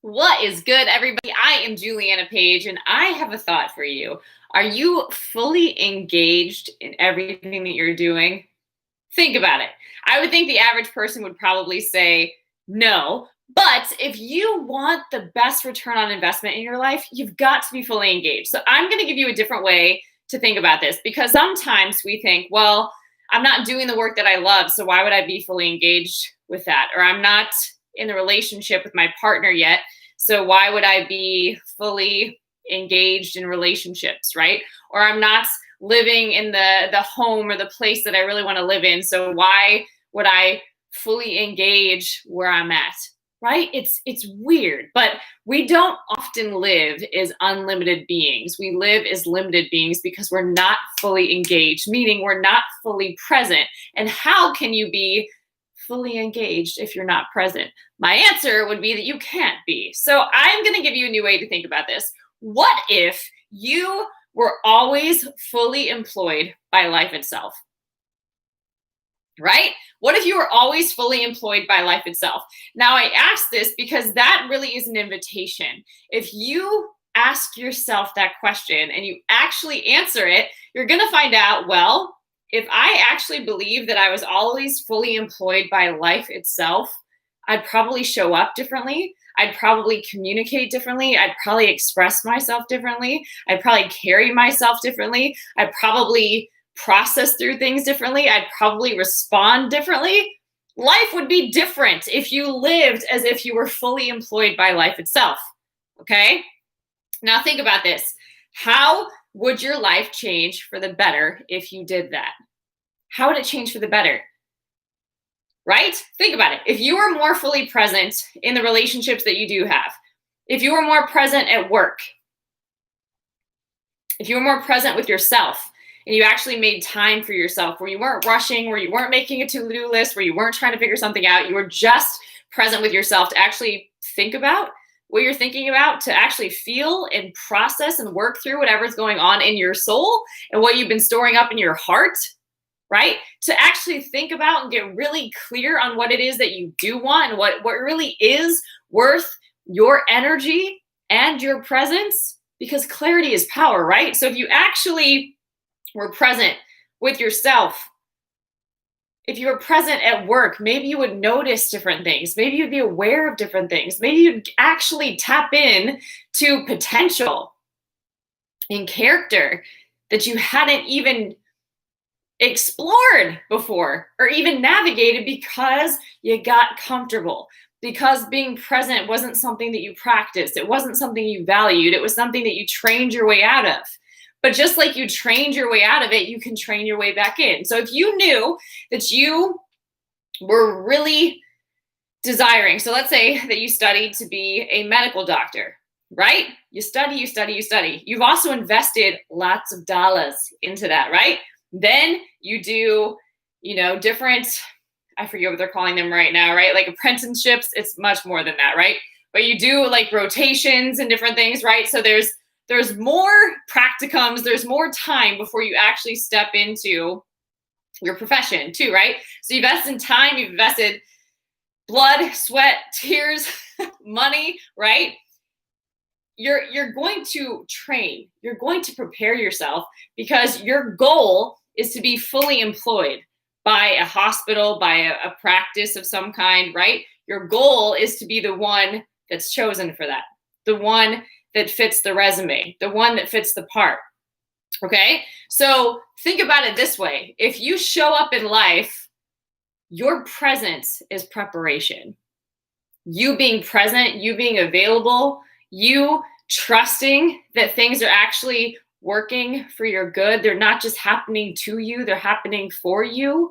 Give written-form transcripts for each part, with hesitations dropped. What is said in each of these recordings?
What is good, everybody? I am Juliana Page, and I have a thought for you. Are you fully engaged in everything that you're doing? Think about it. I would think the average person would probably say no. But if you want the best return on investment in your life, you've got to be fully engaged. So I'm going to give you a different way to think about this because sometimes we think, well, I'm not doing the work that I love, so why would I be fully engaged with that? Or I'm not in the relationship with my partner yet, so why would I be fully engaged in relationships, right? Or I'm not living in the home or the place that I really want to live in, so why would I fully engage where I'm at? Right? It's weird, but we don't often live as unlimited beings. We live as limited beings because we're not fully engaged, meaning we're not fully present. And how can you be fully engaged if you're not present? My answer would be that you can't be. So I'm going to give you a new way to think about this. What if you were always fully employed by life itself? Right? What if you were always fully employed by life itself? Now, I ask this because that really is an invitation. If you ask yourself that question and you actually answer it, you're going to find out, well, if I actually believe that I was always fully employed by life itself, I'd probably show up differently. I'd probably communicate differently. I'd probably express myself differently. I'd probably carry myself differently. I'd probably process through things differently. I'd probably respond differently. Life would be different if you lived as if you were fully employed by life itself. Okay? Now think about this. How would your life change for the better if you did that? How would it change for the better? Right? Think about it. If you were more fully present in the relationships that you do have, if you were more present at work, if you were more present with yourself, and you actually made time for yourself, where you weren't rushing, where you weren't making a to-do list, where you weren't trying to figure something out, you were just present with yourself to actually think about what you're thinking about, to actually feel and process and work through whatever's going on in your soul and what you've been storing up in your heart, right? To actually think about and get really clear on what it is that you do want and what really is worth your energy and your presence, because clarity is power, right? So if you actually were present with yourself, if you were present at work, maybe you would notice different things. Maybe you'd be aware of different things. Maybe you'd actually tap in to potential in character that you hadn't even explored before or even navigated because you got comfortable, because being present wasn't something that you practiced. It wasn't something you valued. It was something that you trained your way out of. But just like you trained your way out of it, you can train your way back in. So if you knew that you were really desiring, so let's say that you studied to be a medical doctor, right? You study, you study, you study. You've also invested lots of dollars into that, right? Then you do, different, I forget what they're calling them right now, right? Like apprenticeships, it's much more than that, right? But you do like rotations and different things, right? So there's more practicums, there's more time before you actually step into your profession too, right? So you invest in time, you've invested blood, sweat, tears, money, right? You're going to train, you're going to prepare yourself because your goal is to be fully employed by a hospital, by a practice of some kind, right? Your goal is to be the one that's chosen for that, the one that fits the resume, the one that fits the part. Okay? So think about it this way. If you show up in life, your presence is preparation. You being present, you being available, you trusting that things are actually working for your good. They're not just happening to you, they're happening for you.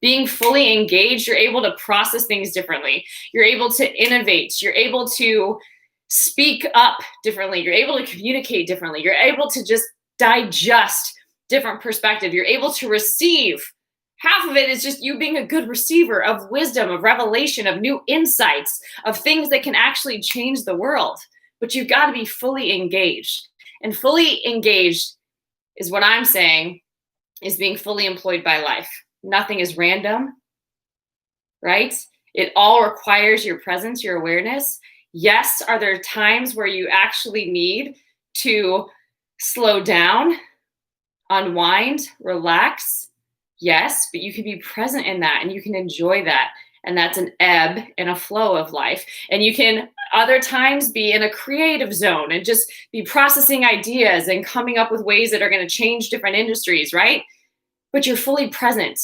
Being fully engaged, you're able to process things differently. You're able to innovate. You're able to speak up differently. You're able to communicate differently. You're able to just digest different perspective. You're able to receive. Half of it is just you being a good receiver of wisdom, of revelation, of new insights, of things that can actually change the world. But you've got to be fully engaged. And fully engaged is what I'm saying is being fully employed by life. Nothing is random, right? It all requires your presence, your awareness. Yes, are there times where you actually need to slow down, unwind, relax? Yes, but you can be present in that and you can enjoy that. And that's an ebb and a flow of life. And you can other times be in a creative zone and just be processing ideas and coming up with ways that are going to change different industries, right? But you're fully present.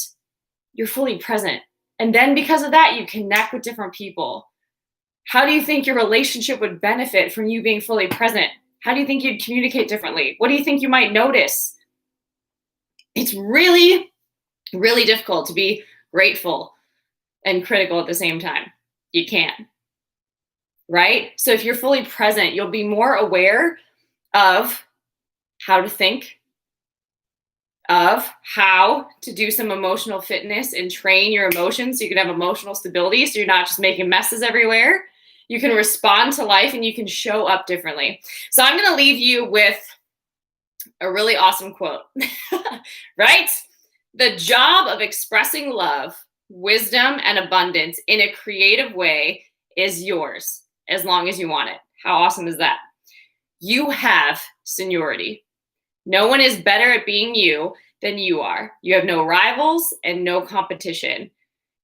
You're fully present. And then because of that, you connect with different people. How do you think your relationship would benefit from you being fully present? How do you think you'd communicate differently? What do you think you might notice? It's really, really difficult to be grateful and critical at the same time. You can't, right? So if you're fully present, you'll be more aware of how to think, of how to do some emotional fitness and train your emotions so you can have emotional stability so you're not just making messes everywhere. You can respond to life and you can show up differently. So I'm going to leave you with a really awesome quote, right? The job of expressing love, wisdom, and abundance in a creative way is yours as long as you want it. How awesome is that? You have seniority. No one is better at being you than you are. You have no rivals and no competition.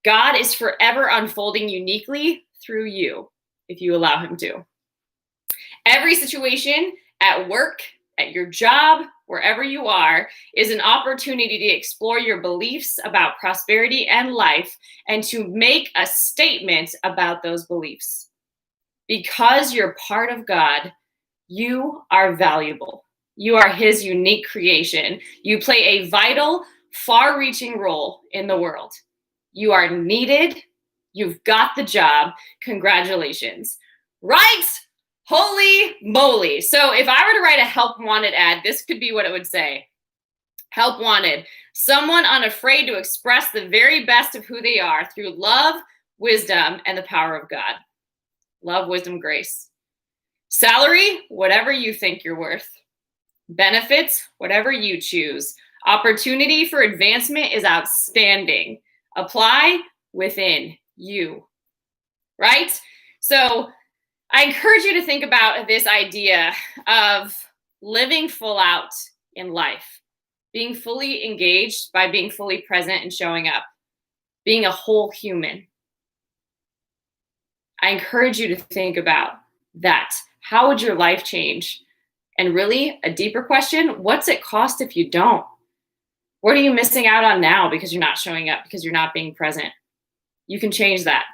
God is forever unfolding uniquely through you if you allow him to. Every situation at work, at your job, wherever you are, is an opportunity to explore your beliefs about prosperity and life and to make a statement about those beliefs. Because you're part of God, you are valuable. You are his unique creation. You play a vital, far-reaching role in the world. You are needed. You've got the job. Congratulations. Right? Holy moly. So if I were to write a help wanted ad, this could be what it would say. Help wanted. Someone unafraid to express the very best of who they are through love, wisdom, and the power of God. Love, wisdom, grace. Salary, whatever you think you're worth. Benefits, whatever you choose. Opportunity for advancement is outstanding. Apply within you. Right? So I encourage you to think about this idea of living full out in life, being fully engaged by being fully present and showing up, being a whole human. I encourage you to think about that. How would your life change? And really, a deeper question, what's it cost if you don't? What are you missing out on now because you're not showing up, because you're not being present? You can change that.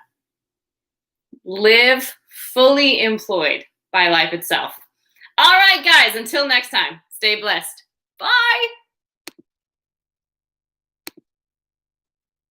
Live fully employed by life itself. All right, guys, until next time, stay blessed. Bye.